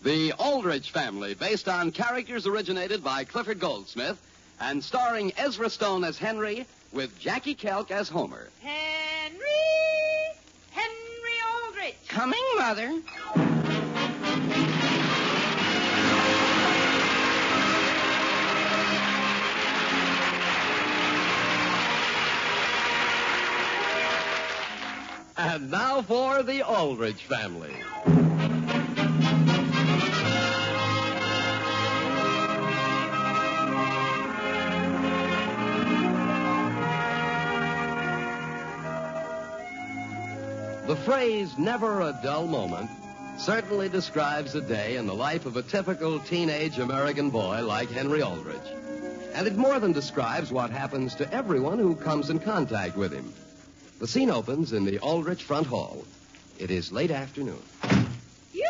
The Aldrich Family, based on characters originated by Clifford Goldsmith and starring Ezra Stone as Henry with Jackie Kelk as Homer. Henry Aldrich. Coming, Mother. And now for the Aldrich Family. The phrase, never a dull moment, certainly describes a day in the life of a typical teenage American boy like Henry Aldrich. And it more than describes what happens to everyone who comes in contact with him. The scene opens in the Aldrich front hall. It is late afternoon. You?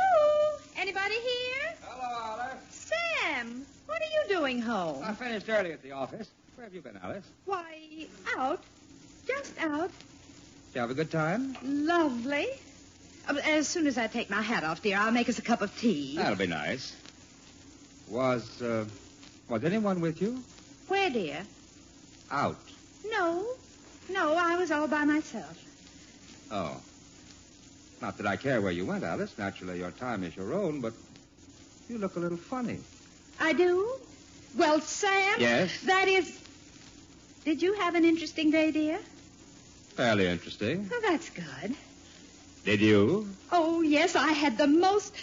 Anybody here? Hello, Alice. Sam, what are you doing home? I finished early at the office. Where have you been, Alice? Why, out. Just out. Did you have a good time? Lovely. As soon as I take my hat off, dear, I'll make us a cup of tea. That'll be nice. Was anyone with you? Where, dear? Out. No, I was all by myself. Oh. Not that I care where you went, Alice. Naturally, your time is your own, but you look a little funny. I do? Well, Sam... Yes? That is... Did you have an interesting day, dear? Fairly interesting. Oh, that's good. Did you? Oh, yes, I had the most...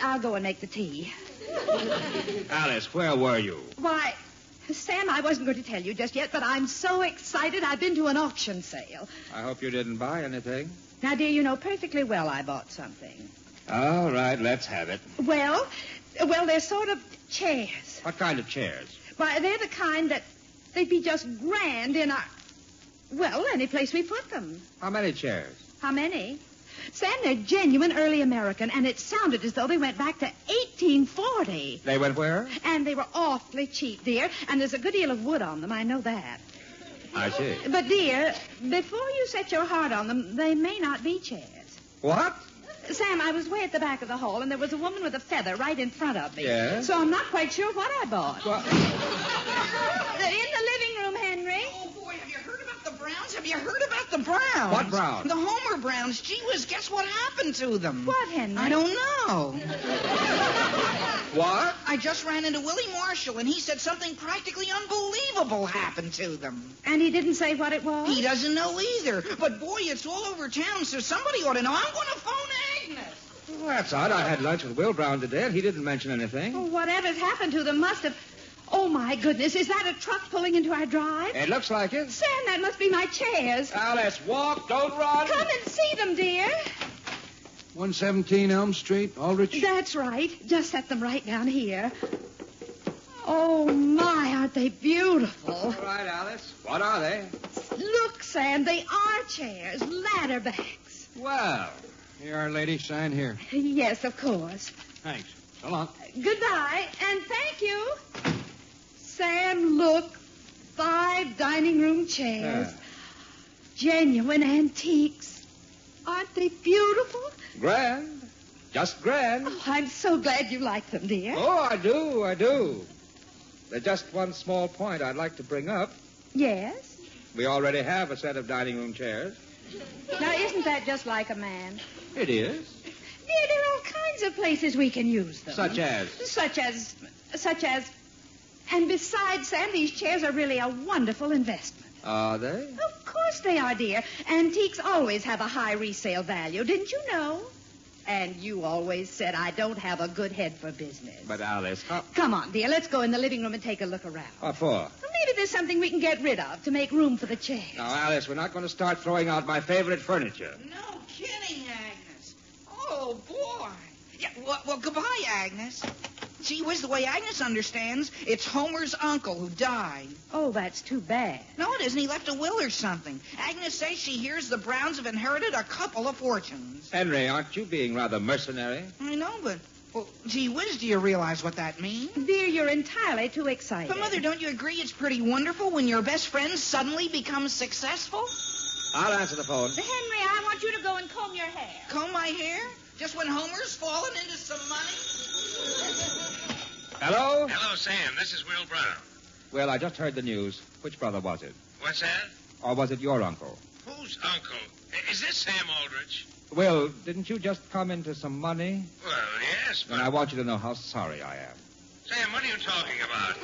I'll go and make the tea. Alice, where were you? Why, Sam, I wasn't going to tell you just yet, but I'm so excited I've been to an auction sale. I hope you didn't buy anything. Now, dear, you know perfectly well I bought something. All right, let's have it. Well, they're sort of chairs. What kind of chairs? Why, they're the kind that they'd be just grand in our... Well, any place we put them. How many chairs? How many? Sam, they're genuine early American, and it sounded as though they went back to 1840. They went where? And they were awfully cheap, dear, and there's a good deal of wood on them, I know that. I see. But, dear, before you set your heart on them, they may not be chairs. What? Sam, I was way at the back of the hall, and there was a woman with a feather right in front of me. Yes? So I'm not quite sure what I bought. What? In the living room, Henry. Oh, boy, have you heard about the Browns? Have you heard about the Browns? What Browns? The Homer Browns. Gee whiz, guess what happened to them? What, Henry? I don't know. What? I just ran into Willie Marshall, and he said something practically unbelievable happened to them. And he didn't say what it was? He doesn't know either. But, boy, it's all over town, so somebody ought to know. I'm going to phone Agnes. Well, that's odd. I had lunch with Will Brown today, and he didn't mention anything. Oh, whatever's happened to them must have... Oh, my goodness, is that a truck pulling into our drive? It looks like it. Sam, that must be my chairs. Alice, walk, don't run. Come and see them, dear. 117 Elm Street, Aldrich? That's right. Just set them right down here. Oh, my, aren't they beautiful? All right, Alice. What are they? Look, Sam, they are chairs, ladder backs. Well, Here, our lady, sign here. Yes, of course. Thanks. So long. Goodbye, and thank you. Sam, look. 5 dining room chairs. Genuine antiques. Aren't they beautiful? Grand. Just grand. Oh, I'm so glad you like them, dear. Oh, I do. There's just one small point I'd like to bring up. Yes? We already have a set of dining room chairs. Now, isn't that just like a man? It is. Dear, there are all kinds of places we can use them. Such as? Such as... And besides, Sam, these chairs are really a wonderful investment. Are they? Of course they are, dear. Antiques always have a high resale value. Didn't you know? And you always said I don't have a good head for business. But, Alice, Come on, dear. Let's go in the living room and take a look around. What for? Well, maybe there's something we can get rid of to make room for the chairs. Now, Alice, we're not going to start throwing out my favorite furniture. No kidding, Agnes. Oh, boy. Yeah, well, goodbye, Agnes. Gee whiz, the way Agnes understands, it's Homer's uncle who died. Oh, that's too bad. No, it isn't. He left a will or something. Agnes says she hears the Browns have inherited a couple of fortunes. Henry, aren't you being rather mercenary? I know, but... Well, gee whiz, do you realize what that means? Dear, you're entirely too excited. But, Mother, don't you agree it's pretty wonderful when your best friend suddenly becomes successful? I'll answer the phone. Henry, I want you to go and comb your hair. Comb my hair? Just when Homer's fallen into some money? Hello? Hello, Sam. This is Will Brown. Well, I just heard the news. Which brother was it? What's that? Or was it your uncle? Whose uncle? Is this Sam Aldrich? Will, didn't you just come into some money? Well, yes, but... And I want you to know how sorry I am. Sam, what are you talking about?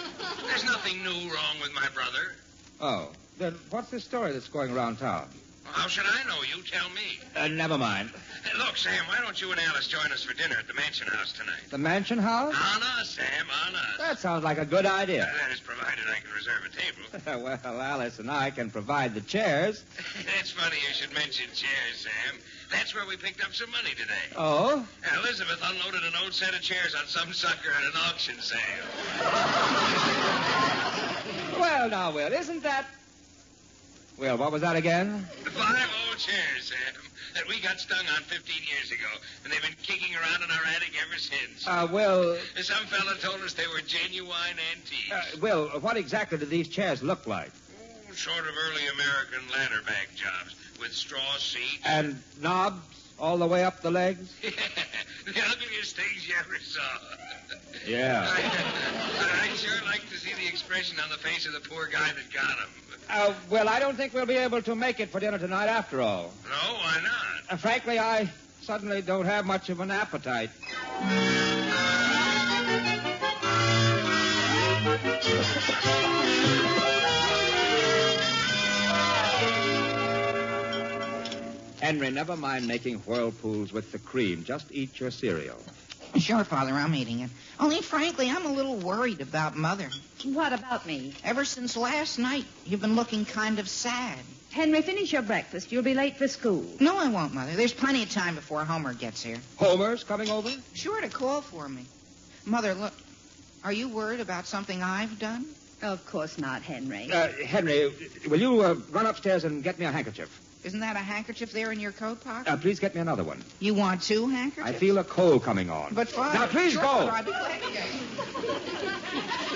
There's nothing new wrong with my brother. Oh, then what's this story that's going around town? Well, how should I know? You tell me. Never mind. Hey, look, Sam, why don't you and Alice join us for dinner at the Mansion House tonight? The mansion house? On us, Sam, on us. That sounds like a good idea. That is provided I can reserve a table. Well, Alice and I can provide the chairs. That's funny you should mention chairs, Sam. That's where we picked up some money today. Oh? Elizabeth unloaded an old set of chairs on some sucker at an auction sale. Well, now, Will, isn't that... Well, what was that again? 5 old chairs, Sam, that we got stung on 15 years ago, and they've been kicking around in our attic ever since. Will... Some fella told us they were genuine antiques. Will, what exactly do these chairs look like? Oh, sort of early American ladder-back jobs with straw seats. And knobs all the way up the legs? The ugliest things you ever saw. Yeah. I'd sure like to see the expression on the face of the poor guy that got them. Well, I don't think we'll be able to make it for dinner tonight after all. No, why not? Frankly, I suddenly don't have much of an appetite. Henry, never mind making whirlpools with the cream. Just eat your cereal. Sure, Father, I'm eating it. Only, frankly, I'm a little worried about Mother. What about me? Ever since last night, you've been looking kind of sad. Henry, finish your breakfast. You'll be late for school. No, I won't, Mother. There's plenty of time before Homer gets here. Homer's coming over? Sure to call for me. Mother, look, are you worried about something I've done? Of course not, Henry. Henry, will you run upstairs and get me a handkerchief? Isn't that a handkerchief there in your coat pocket? Please get me another one. You want 2 handkerchiefs? I feel a cold coming on. But, Father... Now, please sure, go. Father, I'd be glad to go.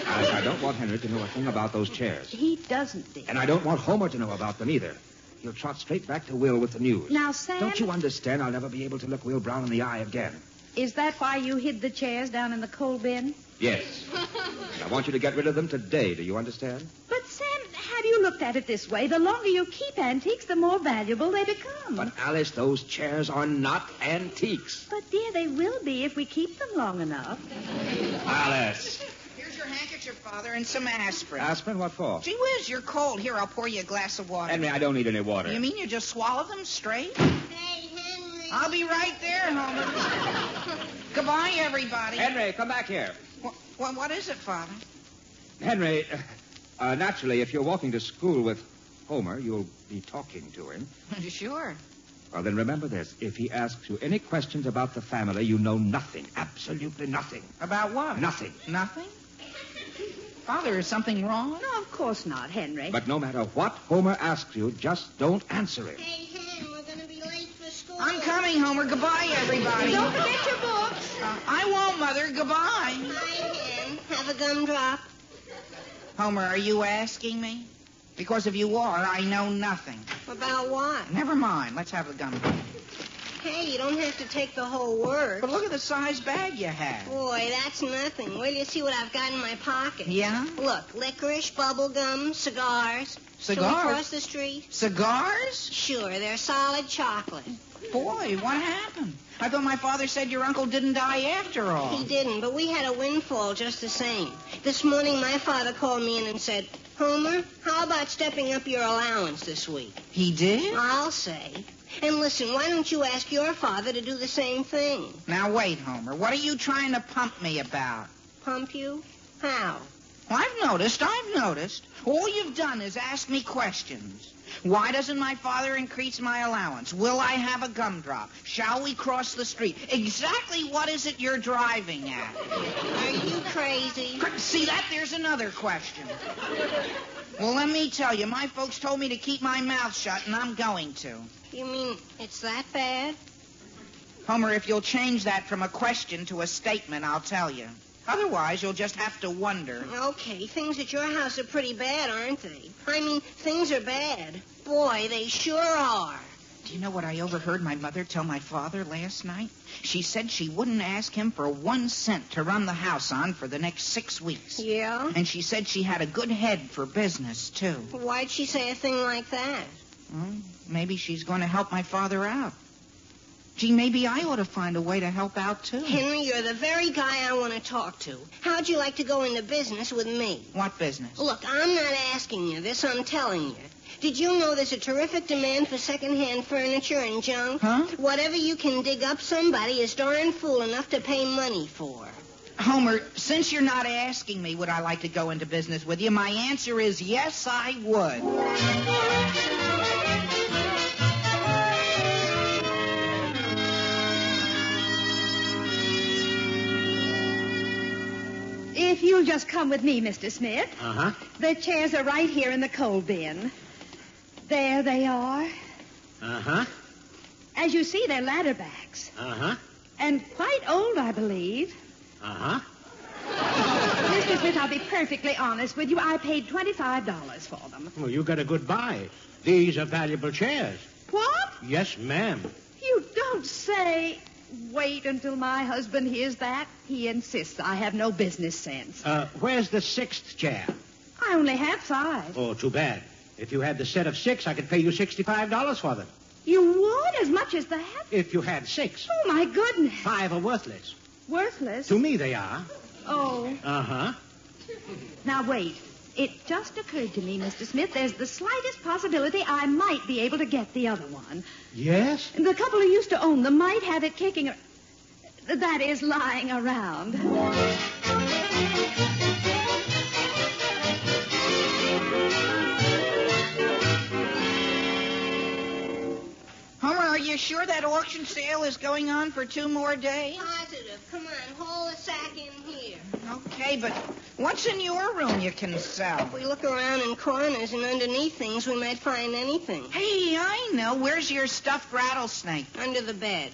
Alice, I don't want Henry to know a thing about those chairs. He doesn't, dear. And I don't want Homer to know about them either. He'll trot straight back to Will with the news. Now, Sam... Don't you understand? I'll never be able to look Will Brown in the eye again. Is that why you hid the chairs down in the coal bin? Yes. And I want you to get rid of them today. Do you understand? But, Sam, have you looked at it this way? The longer you keep antiques, the more valuable they become. But, Alice, those chairs are not antiques. But, dear, they will be if we keep them long enough. Alice. Here's your handkerchief, Father, and some aspirin. Aspirin? What for? Gee whiz, you're cold. Here, I'll pour you a glass of water. Henry, I don't need any water. You mean you just swallow them straight? Hey, Henry. I'll be right there, Homer. Goodbye, everybody. Henry, come back here. What is it, Father? Henry, naturally, if you're walking to school with Homer, you'll be talking to him. Sure. Well, then remember this. If he asks you any questions about the family, you know nothing. Absolutely nothing. About what? Nothing. Nothing? Father, is something wrong? No, of course not, Henry. But no matter what Homer asks you, just don't answer him. Hey, Hen, we're going to be late for school. I'm coming, Homer. Goodbye, everybody. Don't forget your books. I won't, Mother. Goodbye. Hi, Hen. Have a gumdrop. Homer, are you asking me? Because if you are, I know nothing. About what? Never mind. Let's have the gumdrop. Hey, you don't have to take the whole word. But look at the size bag you have. Boy, that's nothing. Wait till you see what I've got in my pocket. Yeah? Look, licorice, bubble gum, cigars. Shall we Cigars? cross the street? Cigars? Sure, they're solid chocolate. Boy, what happened? I thought my father said your uncle didn't die after all. He didn't, but we had a windfall just the same. This morning, my father called me in and said, Homer, how about stepping up your allowance this week? He did? I'll say. And listen, why don't you ask your father to do the same thing? Now, wait, Homer. What are you trying to pump me about? Pump you? How? Well, I've noticed. All you've done is ask me questions. Why doesn't my father increase my allowance? Will I have a gumdrop? Shall we cross the street? Exactly what is it you're driving at? Are you crazy? See that? There's another question. Well, let me tell you, my folks told me to keep my mouth shut, and I'm going to. You mean it's that bad? Homer, if you'll change that from a question to a statement, I'll tell you. Otherwise, you'll just have to wonder. Okay, things at your house are pretty bad, aren't they? I mean, things are bad. Boy, they sure are. Do you know what I overheard my mother tell my father last night? She said she wouldn't ask him for 1 cent to run the house on for the next 6 weeks. Yeah? And she said she had a good head for business, too. Why'd she say a thing like that? Well, maybe she's going to help my father out. Gee, maybe I ought to find a way to help out, too. Henry, you're the very guy I want to talk to. How'd you like to go into business with me? What business? Look, I'm not asking you this, I'm telling you. Did you know there's a terrific demand for second-hand furniture and junk? Huh? Whatever you can dig up, somebody is darn fool enough to pay money for. Homer, since you're not asking me would I like to go into business with you, my answer is yes, I would. If you'll just come with me, Mr. Smith. Uh-huh. The chairs are right here in the coal bin. There they are. Uh-huh. As you see, they're ladder backs. Uh-huh. And quite old, I believe. Uh-huh. Mr. Smith, I'll be perfectly honest with you. I paid $25 for them. Well, you got a good buy. These are valuable chairs. What? Yes, ma'am. You don't say... Wait until my husband hears that. He insists I have no business sense. Where's the 6th chair? I only have 5. Oh, too bad. If you had the set of 6, I could pay you $65 for them. You would? As much as that? If you had 6. Oh, my goodness. 5 are worthless. Worthless? To me, they are. Oh. Uh-huh. Now, wait. It just occurred to me, Mr. Smith, there's the slightest possibility I might be able to get the other one. Yes? The couple who used to own them might have it kicking... That is, lying around. Homer, are you sure that auction sale is going on for 2 more days? Positive. Come on, haul a sack in here. Okay, but what's in your room you can sell? If we look around in corners and underneath things, we might find anything. Hey, I know. Where's your stuffed rattlesnake? Under the bed.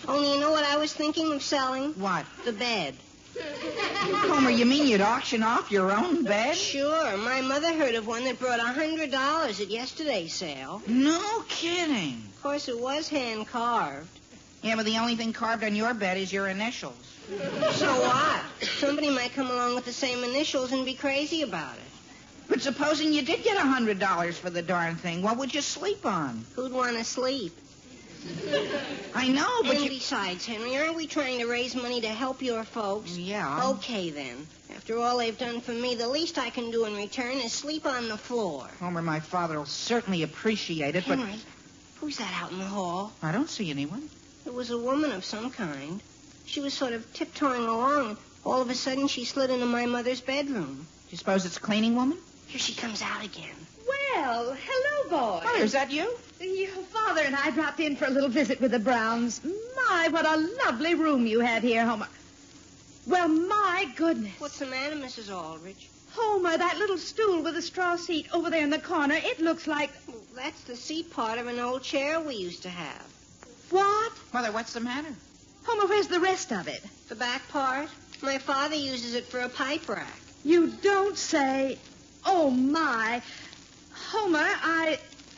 Only you know what I was thinking of selling? What? The bed. Homer, you mean you'd auction off your own bed? Sure. My mother heard of one that brought $100 at yesterday's sale. No kidding. Of course, it was hand-carved. Yeah, but the only thing carved on your bed is your initials. So what? Somebody might come along with the same initials and be crazy about it. But supposing you did get $100 for the darn thing, what would you sleep on? Who'd want to sleep? I know, but And besides, Henry, aren't we trying to raise money to help your folks? Yeah. Okay, then. After all they've done for me, the least I can do in return is sleep on the floor. Homer, my father will certainly appreciate it, Henry, who's that out in the hall? but I don't see anyone. It was a woman of some kind. She was sort of tiptoeing along, and all of a sudden she slid into my mother's bedroom. Do you suppose it's a cleaning woman? Here she comes out again. Well, hello, boys. Mother, is that you? Your father and I dropped in for a little visit with the Browns. My, what a lovely room you have here, Homer. Well, my goodness. What's the matter, Mrs. Aldrich? Homer, that little stool with a straw seat over there in the corner, it looks like... Well, that's the seat part of an old chair we used to have. What? Mother, what's the matter? Homer, where's the rest of it? The back part? My father uses it for a pipe rack. You don't say... Oh, my. Homer,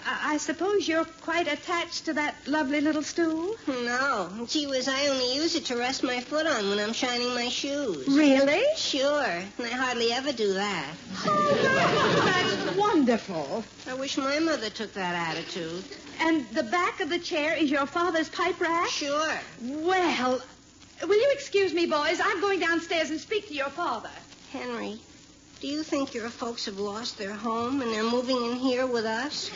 I suppose you're quite attached to that lovely little stool? No. Gee whiz, I only use it to rest my foot on when I'm shining my shoes. Really? Sure. And I hardly ever do that. Oh, that's wonderful. I wish my mother took that attitude. And the back of the chair is your father's pipe rack? Sure. Well, will you excuse me, boys? I'm going downstairs and speak to your father. Henry, do you think your folks have lost their home and they're moving in here with us?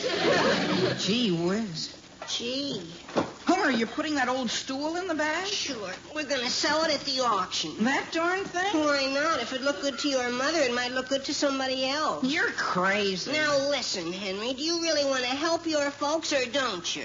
Gee whiz. Gee. Homer, you're putting that old stool in the bag? Sure. We're going to sell it at the auction. That darn thing? Why not? If it looked good to your mother, it might look good to somebody else. You're crazy. Now, listen, Henry. Do you really want to help your folks or don't you?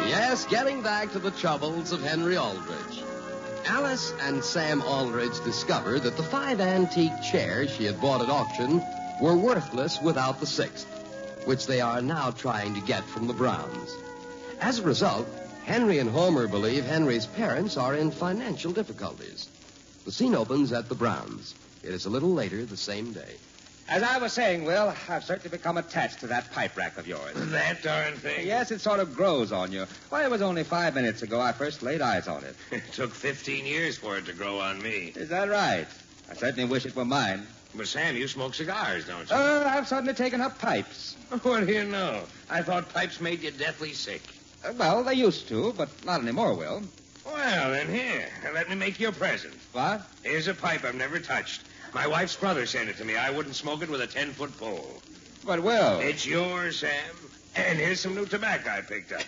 Yes, getting back to the troubles of Henry Aldrich. Alice and Sam Aldrich discovered that the 5 antique chairs she had bought at auction were worthless without the sixth, which they are now trying to get from the Browns. As a result, Henry and Homer believe Henry's parents are in financial difficulties. The scene opens at the Browns. It is a little later the same day. As I was saying, Will, I've certainly become attached to that pipe rack of yours. That darn thing? Yes, it sort of grows on you. Why, it was only 5 minutes ago I first laid eyes on it. It took 15 years for it to grow on me. Is that right? I certainly wish it were mine. But, Sam, you smoke cigars, don't you? I've suddenly taken up pipes. What do you know? I thought pipes made you deathly sick. Well, they used to, but not anymore, Will. Well, then here. Let me make you a present. What? Here's a pipe I've never touched. My wife's brother sent it to me. I wouldn't smoke it with a 10-foot pole. But, Will... It's yours, Sam. And here's some new tobacco I picked up.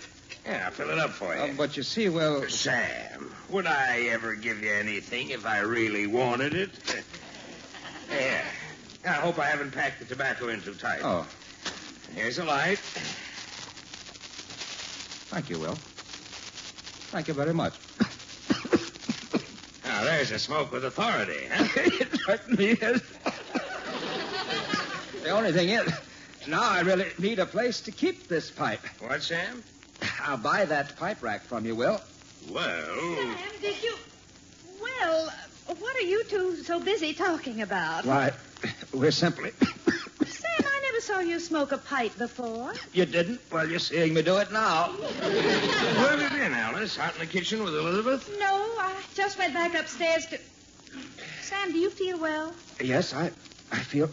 Yeah, I'll fill it up for you. But you see, Will... Sam, would I ever give you anything if I really wanted it? Yeah. I hope I haven't packed the tobacco in too tight. Oh. Here's a light. Thank you, Will. Thank you very much. Now, there's a smoke with authority, huh? It certainly is. The only thing is, now I really need a place to keep this pipe. What, Sam? I'll buy that pipe rack from you, Will. Well... Sam, did you... Well, what are you two so busy talking about? Why, we're simply... Sam, I never saw you smoke a pipe before. You didn't? Well, you're seeing me do it now. Where have you been, Alice? Out in the kitchen with Elizabeth? No, I just went back upstairs to... Sam, do you feel well? Yes, I feel...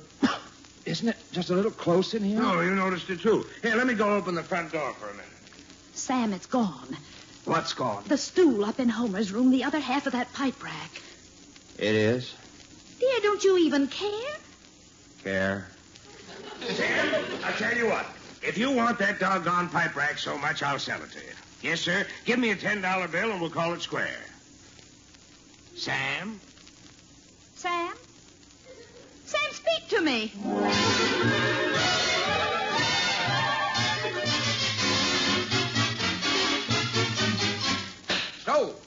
Isn't it just a little close in here? Oh, you noticed it, too. Here, let me go open the front door for a minute. Sam, it's gone. What's gone? The stool up in Homer's room, the other half of that pipe rack. It is? Dear, don't you even care? Care? Sam, I'll tell you what. If you want that doggone pipe rack so much, I'll sell it to you. Yes, sir. Give me a $10 bill and we'll call it square. Sam? Sam? Sam, speak to me.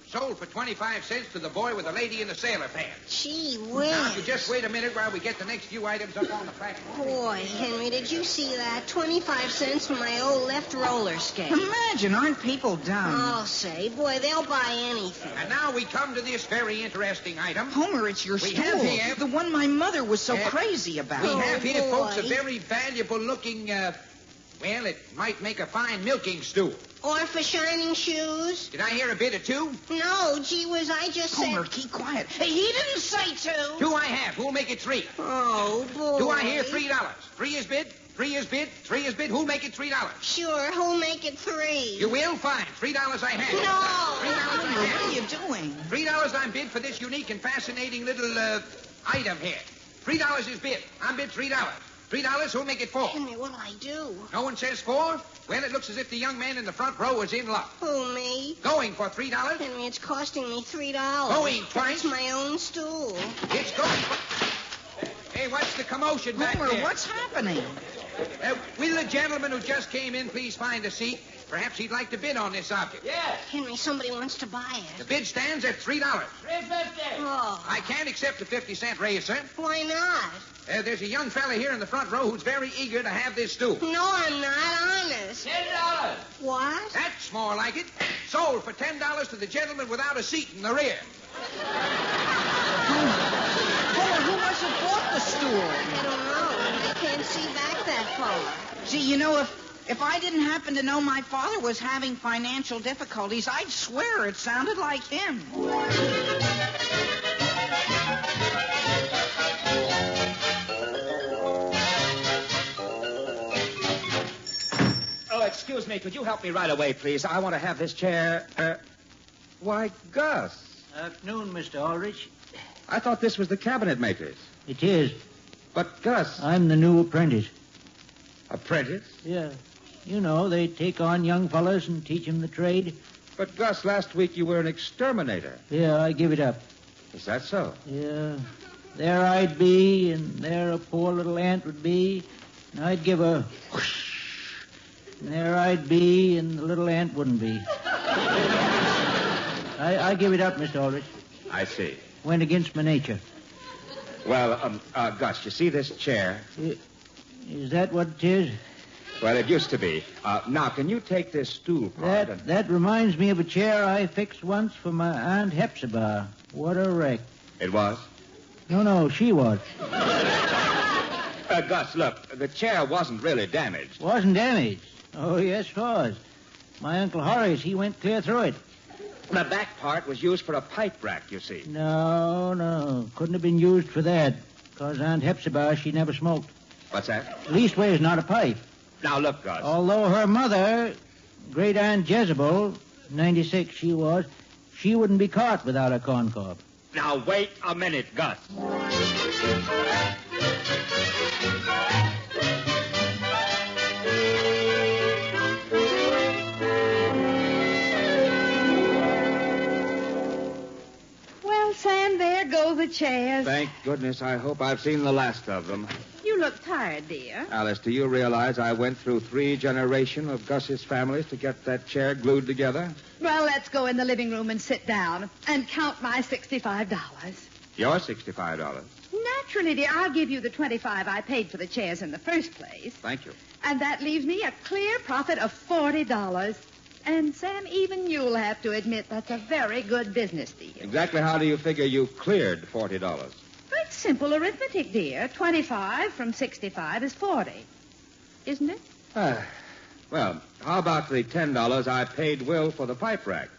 Sold for 25 cents to the boy with the lady in the sailor pants. Gee whiz. Now, if you just wait a minute while we get the next few items up on the platform. Boy, Henry, did you see that? 25 cents for my old left roller skate. Imagine, aren't people dumb? I'll say, boy, they'll buy anything. And now we come to this very interesting item. Homer, it's your We stool. have here- The one my mother was so Yeah. crazy about. We have here, boy. folks, a very valuable-looking, well, it might make a fine milking stool. Or for shining shoes. Did I hear a bid or two? No, gee whiz, I just Homer, said... keep quiet. Hey, he didn't say two. Two I have. Who'll make it three? Oh, boy. Do I hear $3? Three is bid. Three is bid. Three is bid. Who'll make it $3? Sure, who'll make it three? You will? Fine. $3 I have. No. $3 I Homer, what are have. you doing? $3 I'm bid for this unique and fascinating little, item here. $3 is bid. I'm bid $3. $3, who'll make it $4? Henry, what'll I do? No one says $4? Well, it looks as if the young man in the front row is in luck. Who, me? Going for $3? Henry, it's costing me $3. Going twice? It's my own stool. It's going for... Hey, what's the commotion back Homer, there? what's happening? Will the gentleman who just came in please find a seat? Perhaps he'd like to bid on this object. Yes, Henry, somebody wants to buy The it. bid stands at $3. $3.50. Oh, I can't accept the 50-cent raise, sir. why not? There's a young fella here in the front row who's very eager to have this stool. No, I'm not honest. $10. What? That's more like it. Sold for $10 to the gentleman without a seat in the rear. Homer, who must have bought the stool? I don't know. I can't see back that far. Gee, you know, if I didn't happen to know my father was having financial difficulties, I'd swear it sounded like him. Oh, excuse me. Could you help me right away, please? I want to have this chair... Why, Gus. Afternoon, Mr. Aldrich. I thought this was the cabinet maker's. It is. But, Gus... I'm the new apprentice. Apprentice? Yeah. You know, they take on young fellas and teach them the trade. But, Gus, last week you were an exterminator. Yeah, I give it up. Is that so? Yeah. There I'd be, and there a poor little ant would be, and I'd give a whoosh. And there I'd be, and the little ant wouldn't be. I give it up, Mr. Aldrich. I see. Went against my nature. Well, Gus, you see this chair? Is that what it is? Well, it used to be. Now, can you take this stool part and... That reminds me of a chair I fixed once for my Aunt Hepzibah. What a wreck. It was? No, she was. Gus, look, the chair wasn't really damaged. Wasn't damaged? Oh, yes, it was. My Uncle Horace, he went clear through it. The back part was used for a pipe rack, you see. No. Couldn't have been used for that. Because Aunt Hepzibah, she never smoked. What's that? Leastways, not a pipe. Now, look, Gus. Although her mother, Great Aunt Jezebel, 96 she was, she wouldn't be caught without a corncob. Now, wait a minute, Gus. Sam, there go the chairs. Thank goodness. I hope I've seen the last of them. You look tired, dear. Alice, do you realize I went through 3 generations of Gus's families to get that chair glued together? Well, let's go in the living room and sit down and count my $65. Your $65? Naturally, dear. I'll give you the $25 I paid for the chairs in the first place. Thank you. And that leaves me a clear profit of $40. And, Sam, even you'll have to admit that's a very good business deal. Exactly how do you figure you cleared $40? It's simple arithmetic, dear. 25 from 65 is 40. Isn't it? Well, how about the $10 I paid Will for the pipe rack?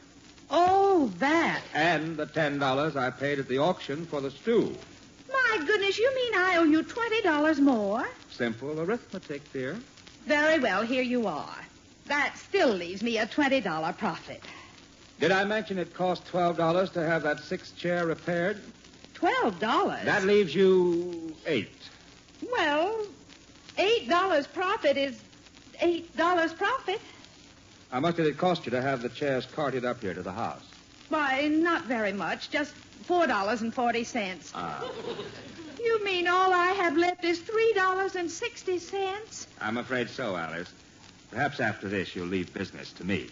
Oh, that. And the $10 I paid at the auction for the stool. My goodness, you mean I owe you $20 more? Simple arithmetic, dear. Very well, here you are. That still leaves me a $20 profit. Did I mention it cost $12 to have that 6th chair repaired? $12? That leaves you $8. Well, $8 profit is $8 profit. How much did it cost you to have the chairs carted up here to the house? Why, not very much. Just $4.40. You mean all I have left is $3.60? I'm afraid so, Alice. Perhaps after this you'll leave business to me.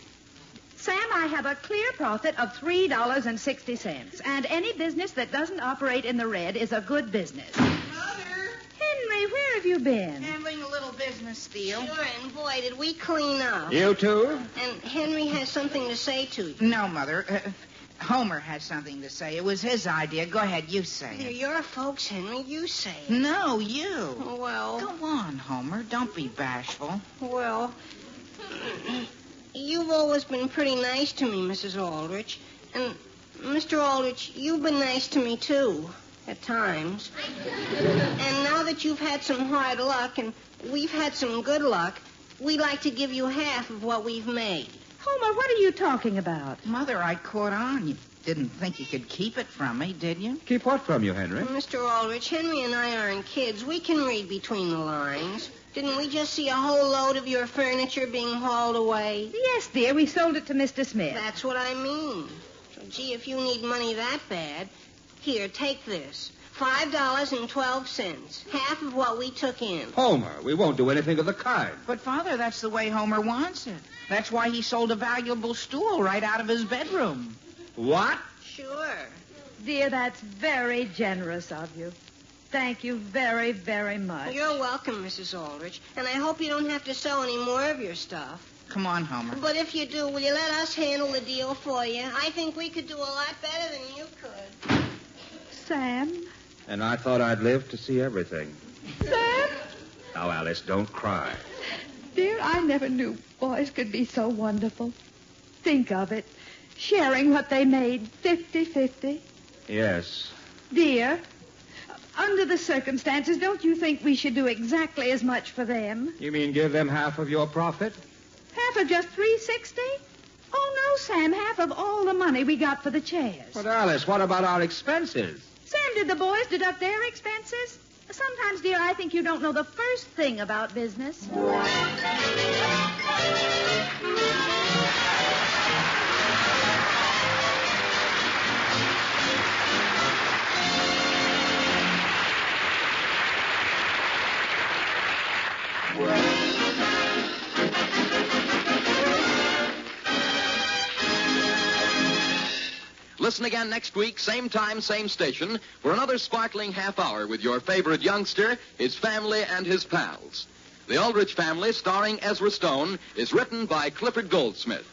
Sam, I have a clear profit of $3.60. And any business that doesn't operate in the red is a good business. Mother! Henry, where have you been? Handling a little business deal. Sure, and boy, did we clean up. You too? And Henry has something to say to you. No, Mother. Homer has something to say. It was his idea. Go ahead, you say They're it. your folks, Henry. You say it. No, you. Well, Go on, Homer. Don't be bashful. well, you've always been pretty nice to me, Mrs. Aldrich. And, Mr. Aldrich, you've been nice to me, too, at times. And now that you've had some hard luck and we've had some good luck, we'd like to give you half of what we've made. Homer, what are you talking about? Mother, I caught on. You didn't think you could keep it from me, did you? Keep what from you, Henry? Mr. Aldrich, Henry and I aren't kids. We can read between the lines. Didn't we just see a whole load of your furniture being hauled away? Yes, dear. We sold it to Mr. Smith. That's what I mean. So, gee, if you need money that bad, here, take this. $5.12. Half of what we took in. Homer, we won't do anything of the kind. But, Father, that's the way Homer wants it. That's why he sold a valuable stool right out of his bedroom. What? Sure. Dear, that's very generous of you. Thank you very, very much. You're welcome, Mrs. Aldrich. And I hope you don't have to sell any more of your stuff. Come on, Homer. But if you do, will you let us handle the deal for you? I think we could do a lot better than you could. Sam? And I thought I'd live to see everything. Sam? Now, Alice, don't cry. Dear, I never knew boys could be so wonderful. Think of it. Sharing what they made 50-50. Yes. Dear, under the circumstances, don't you think we should do exactly as much for them? You mean give them half of your profit? Half of just $3.60? Oh, no, Sam. Half of all the money we got for the chairs. But, Alice, what about our expenses? Sam, did the boys deduct their expenses? Sometimes, dear, I think you don't know the first thing about business. Listen listen again next week, same time, same station, for another sparkling half hour with your favorite youngster, his family, and his pals. The Aldrich Family, starring Ezra Stone, is written by Clifford Goldsmith.